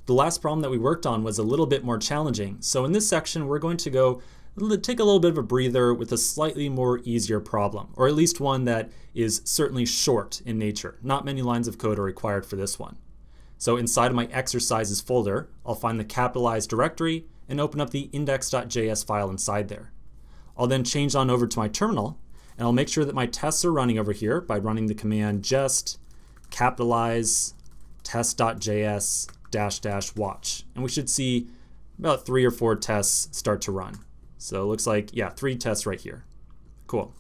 The last problem that we worked on was a little bit more challenging. So in this section, we're going to take a little bit of a breather with a slightly more easier problem, or at least one that is certainly short in nature. Not many lines of code are required for this one. So inside of my exercises folder, I'll find the capitalized directory and open up the index.js file inside there. I'll then change on over to my terminal, and I'll make sure that my tests are running over here by running the command just capitalize test.js -- watch. And we should see about 3 or 4 tests start to run. So it looks like, yeah, 3 tests right here. Cool.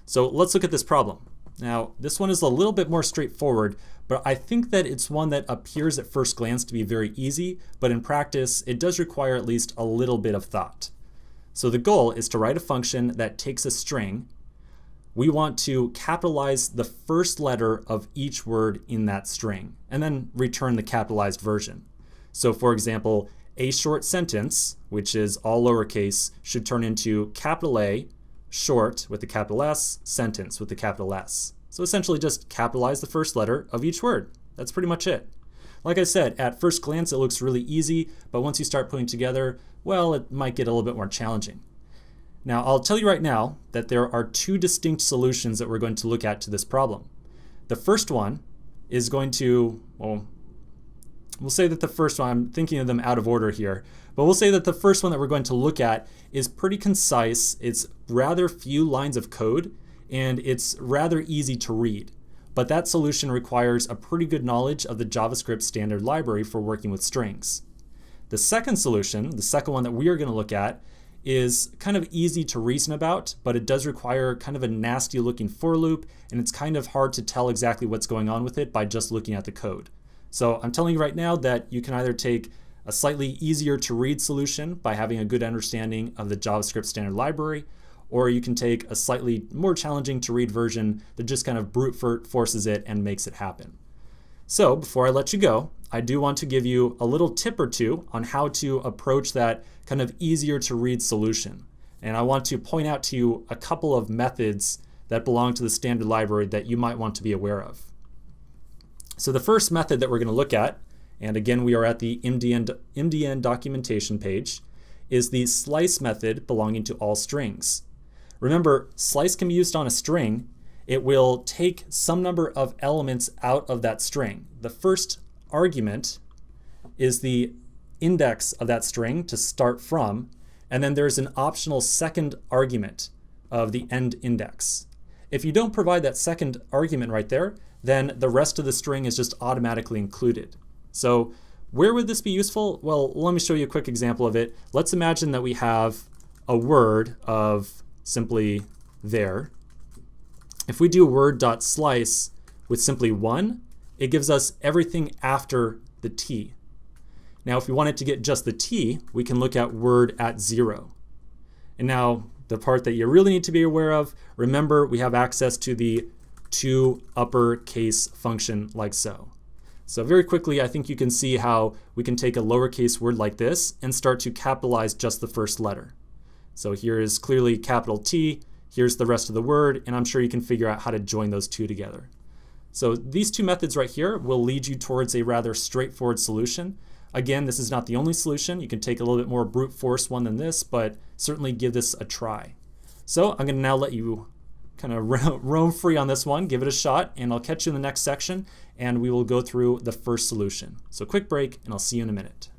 So let's look at this problem. Now, this one is a little bit more straightforward, but I think that it's one that appears at first glance to be very easy, but in practice, it does require at least a little bit of thought. So the goal is to write a function that takes a string. We want to capitalize the first letter of each word in that string, and then return the capitalized version. So for example, a short sentence, which is all lowercase, should turn into capital A, short with the capital S, sentence with the capital S. So essentially just capitalize the first letter of each word. That's pretty much it. Like I said, at first glance it looks really easy, but once you start putting together, well, it might get a little bit more challenging. Now, I'll tell you right now that there are 2 distinct solutions that we're going to look at to this problem. The first one is going to, well, we'll say that the first one, I'm thinking of them out of order here, but we'll say that the first one that we're going to look at is pretty concise. It's rather few lines of code, and it's rather easy to read. But that solution requires a pretty good knowledge of the JavaScript standard library for working with strings. The second solution, the second one that we are going to look at, is kind of easy to reason about, but it does require kind of a nasty looking for loop, and it's kind of hard to tell exactly what's going on with it by just looking at the code. So I'm telling you right now that you can either take a slightly easier to read solution by having a good understanding of the JavaScript standard library, or you can take a slightly more challenging to read version that just kind of brute forces it and makes it happen. So before I let you go, I do want to give you a little tip or two on how to approach that kind of easier to read solution. And I want to point out to you a couple of methods that belong to the standard library that you might want to be aware of. So the first method that we're going to look at, and again we are at the MDN documentation page, is the slice method belonging to all strings. Remember, slice can be used on a string. It will take some number of elements out of that string. The first argument is the index of that string to start from, and then there's an optional second argument of the end index. If you don't provide that second argument right there, then the rest of the string is just automatically included. So where would this be useful? Well, let me show you a quick example of it. Let's imagine that we have a word of simply there. If we do word.slice with simply 1, it gives us everything after the t. Now if we wanted to get just the t, we can look at word at 0. And now the part that you really need to be aware of, remember we have access to the toUpperCase function like so. So very quickly I think you can see how we can take a lowercase word like this and start to capitalize just the first letter. So here is clearly capital T, here's the rest of the word, and I'm sure you can figure out how to join those two together. So these 2 methods right here will lead you towards a rather straightforward solution. Again, this is not the only solution. You can take a little bit more brute force one than this, but certainly give this a try. So I'm going to now let you kind of roam free on this one, give it a shot, and I'll catch you in the next section, and we will go through the first solution. So quick break, and I'll see you in a minute.